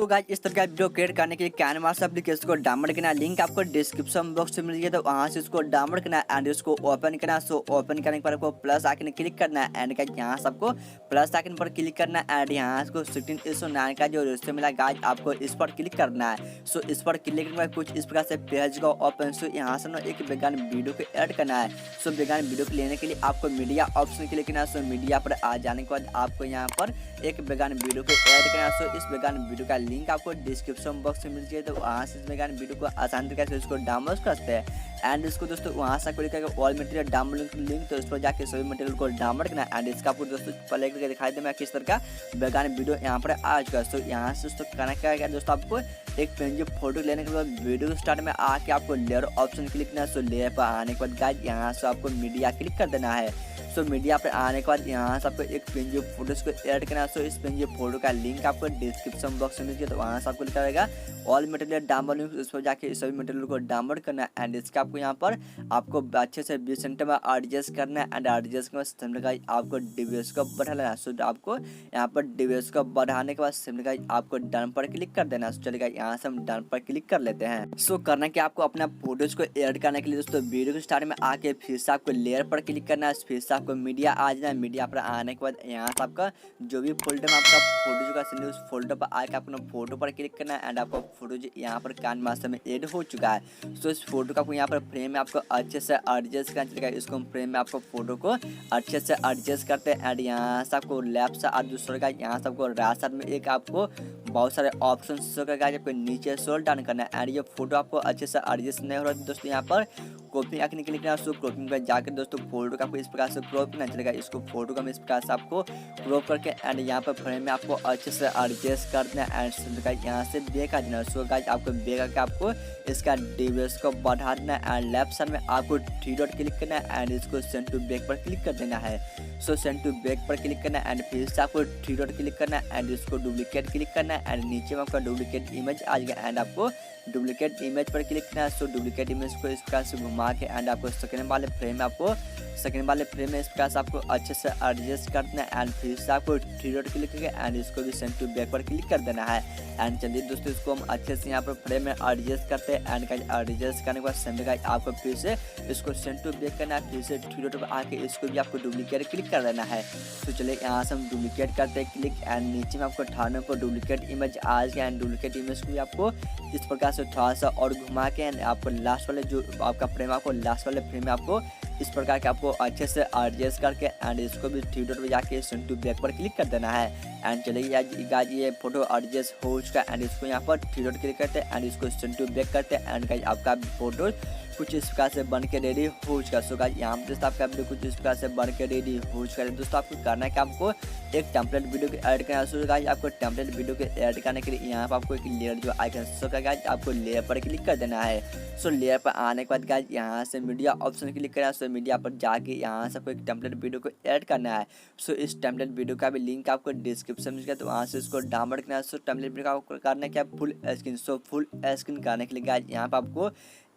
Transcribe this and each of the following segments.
आपको गाइस इस तरह का वीडियो क्रिएट करने के लिए कैनवास एप्लीकेशन को डाउनलोड करना, लिंक आपको डिस्क्रिप्शन बॉक्स में मिल गया, तो वहां से इसको डाउनलोड करना एंड इसको ओपन करना। सो ओपन करने के बाद आपको प्लस आइकन क्लिक करना है एंड गाइस यहाँ से आपको प्लस आइकन पर क्लिक करना है एंड यहाँ से 16:9 का जो रेशियो मिला गाइस आपको इस पर क्लिक करना है। सो इस पर क्लिक करने के बाद कुछ इस प्रकार से पेज का ओपन। सो यहाँ से ना एक वेगान वीडियो को ऐड करना है। सो वेगान वीडियो को लेने के लिए आपको मीडिया ऑप्शन क्लिक करना है। सो मीडिया पर आ जाने के बाद आपको यहाँ पर एक वेगान वीडियो को ऐड करना है। सो इस वेगान वीडियो का लिंक आपको डिस्क्रिप्शन बॉक्स में मिल जाए, तो वहाँ से इस वेगान वीडियो को आसान तरीके से इसको डाउनलोड कर सकते हैं एंड इसको दोस्तों वहाँ से क्लिक करके ऑल मटेरियल डाउनलोड लिंक, तो इस पर जाके सभी मटेरियल को डाउनलोड करना एंड इसका आपको दोस्तों प्ले करके दिखाई दे मैं किस तरह का वेगान वीडियो यहाँ पर आ चुका है। सो यहाँ से दोस्तों कनेक्ट करेगा दोस्तों आपको एक पेन जो फोटो लेने के बाद वीडियो स्टार्ट में आके आपको लेयर ऑप्शन क्लिक करना है। सो लेयर पर आने के बाद गाइस यहाँ से आपको मीडिया क्लिक कर देना है। सो मीडिया पर आने के बाद यहाँ से आपको एक पेन जो फोटोज को ऐड करना है। सो इस पेन जो फोटो का लिंक आपको डिस्क्रिप्शन बॉक्स में मिल गया, तो वहाँ से आपको लिखा रहेगा ऑल मटेरियल डाउनलोड लिंक, उस पर जाके सभी मटेरियल को डाउनलोड करना है एंड इसका आपको यहाँ पर आपको अच्छे से 20 सेंटर में एडजस्ट करना है एंड एडजस्ट के बाद सिम्पली गाइस आपको डिवाइस को बढ़ा लेना है। सो आपको यहाँ पर डिवाइस को बढ़ाने के बाद सिम्पली गाइस आपको डन पर क्लिक कर देना है। सो चलिए यहाँ से हम डन पर क्लिक कर लेते हैं। सो करना कि आपको अपना फोटोज को ऐड करने के लिए दोस्तों वीडियो के स्टार्ट में आके फिर से आपको लेयर पर क्लिक करना है, फिर से आपको मीडिया आ जाना है। मीडिया पर आने के बाद यहाँ से आपका जो भी फोल्डर में आपका फोटो का सीन उस फोल्डर पर आके अपना फोटो पर क्लिक करना है एंड आपका फोटो जो यहाँ पर कैनवास में ऐड हो चुका है। सो इस फोटो का आपको यहाँ पर फ्रेम में आपको अच्छे से एडजस्ट करना चलेगा। इसको फ्रेम में आपको फोटो को अच्छे से एडजस्ट करते हैं एंड यहाँ से आपको लेफ्ट से और दूसरे का यहाँ से आपको राइट साइड में एक आपको बहुत सारे ऑप्शन शो करेगा, आपको नीचे स्क्रॉल डाउन करना है एंड ये फोटो आपको अच्छे से एडजस्ट नहीं हो रहा है दोस्तों यहाँ पर क्रॉपिंग आइकन क्लिक करना है। सो क्रॉपिंग पर जाकर दोस्तों फोटो का आपको इस प्रकार से क्रॉप करना चलेगा। इसको फोटो का इस प्रकार से आपको क्रॉप करके एंड यहाँ पर फ्रेम में आपको अच्छे से एडजस्ट करना है एंड यहाँ से बैक आ जाना है। सो गाइस आपको बैक आके आपको इसका डिवाइस को बढ़ा देना है एंड लेफ्ट साइड में आपको 3 डॉट क्लिक करना है एंड इसको सेंड टू बैक पर क्लिक कर देना है। सो सेंड टू बैक पर क्लिक करना है एंड फिर से आपको 3 डॉट क्लिक करना है एंड इसको डुप्लीकेट क्लिक करना है एंड नीचे में आपका डुप्लीकेट इमेज आ जाएगा एंड आपको डुप्लीकेट इमेज पर क्लिक करना है। सो डुप्लीकेट इमेज को इस प्रकार से घुमा के एंड आपको सेकंड वाले फ्रेम में इस प्रकार से आपको अच्छे से एडजस्ट करना है एंड फिर से आपको 3 डॉट क्लिक करके एंड इसको भी सेंड टू बैक पर क्लिक कर देना है एंड चलिए दोस्तों इसको हम अच्छे से यहाँ पर फ्रेम में एडजस्ट करते हैं एंड एडजस्ट करने के बाद सेम गाइस आपको फिर से इसको सेंड टू बैक करना है। फिर से 3 डॉट पर आके इसको भी आपको डुप्लीकेट क्लिक कर देना है। तो चलिए यहाँ से हम डुप्लीकेट करते हैं क्लिक एंड नीचे में आपको थाने पर डुप्लीकेट इमेज आ गया एंड डुप्लीकेट इमेज को भी आपको इस प्रकार से थोड़ा सा और घुमा के एंड आपको लास्ट वाले जो आपका फ्रेम आपको लास्ट वाले फ्रेम में आपको इस प्रकार के आपको अच्छे से एडजस्ट करके एंड इसको भी 3 डॉट पे जाके सेंड टू बैक पर क्लिक कर देना है एंड चलिए गाइस ये फोटो एडजस्ट हो चुका है एंड इसको यहाँ पर 3 डॉट क्लिक करते हैं एंड इसको सेंड टू बैक करते हैं एंड गाइस आपका फोटो कुछ इस प्रकार से बन के रेडी हो चुका है। सो गाइस यहाँ पर दोस्तों आपका वीडियो कुछ इस प्रकार से बन के रेडी हो चुका है। दोस्तों आपको करना है कि आपको एक टेम्पलेट वीडियो को ऐड करना है। सो गाइस आपको टेम्पलेट वीडियो को ऐड करने के लिए यहाँ पर आपको एक लेयर जो आइकन शो करेगा आपको लेयर पर क्लिक कर देना है। सो लेयर पर आने के बाद गाइस यहाँ से मीडिया ऑप्शन क्लिक करना है। सो मीडिया पर जाके यहाँ से आपको एक टेम्पलेट वीडियो को ऐड करना है। सो इस टेम्पलेट वीडियो का भी लिंक आपको डिस्क्रिप्शन में है, तो वहाँ से इसको डाउनलोड करना है। सो टेम्पलेट वीडियो का आपको करना है क्या full screen. So full screen करने के लिए गाइस यहाँ पर आपको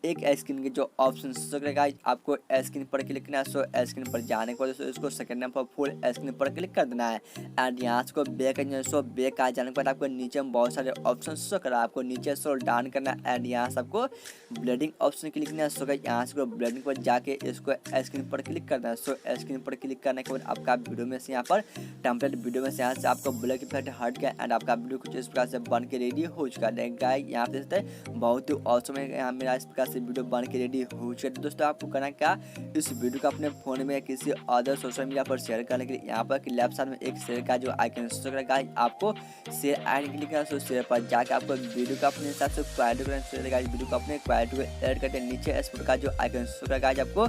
एक स्क्रीन के जो ऑप्शन करेगा आपको स्क्रीन पर क्लिक करना है। सो स्क्रीन पर जाने के बाद इसको सेकंड नंबर पर फुल स्क्रीन पर क्लिक कर देना है एंड यहाँ से बैक आ। सो बैक आ जाने के बाद आपको नीचे में बहुत सारे ऑप्शन शो करा, आपको नीचे से डाउन करना है एंड यहाँ से आपको ब्लेंडिंग ऑप्शन क्लिक करना है। सो यहाँ से ब्लेंडिंग पर जाके इसको स्क्रीन पर क्लिक करना है। सो स्क्रीन पर क्लिक करने के बाद आपका वीडियो में से यहाँ पर टेम्पलेट वीडियो में से यहाँ से आपको ब्लैक इफेक्ट हट गया एंड आपका वीडियो कुछ इस प्रकार से बन के रेडी हो चुका है। गाइस यहाँ पे देखते हैं बहुत ही ऑसम है, यहाँ मेरा इस प्रकार से वीडियो बन के रेडी हो चुका है। दोस्तों आपको करना क्या इस वीडियो को अपने फोन में किसी अदर सोशल मीडिया पर शेयर करने के लिए यहाँ पर लेफ्ट साइड में एक शेयर का जो आइकन शो करेगा आपको शेयर आइकन क्लिक करना। सो शेयर पर जाकर आपको वीडियो को अपने हिसाब से क्वालिटी करेगा, वीडियो को अपने क्वालिटी को ऐड करके नीचे एक्सपोर्ट का जो आइकन शो करेगा आपको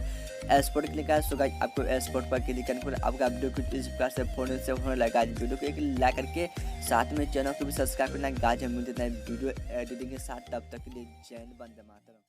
एक्सपोर्ट क्लिक करना। सो गाइस आपको एक्सपोर्ट पर क्लिक करने पर आपका वीडियो कुछ इस प्रकार से फोन से होने लगा। वीडियो को एक लाइक करके साथ में चैनल को भी सब्सक्राइब करना। गाइस हम मिलते हैं वीडियो एडिटिंग के साथ, तब तक के लिए जय हिंद, वंदे मातरम।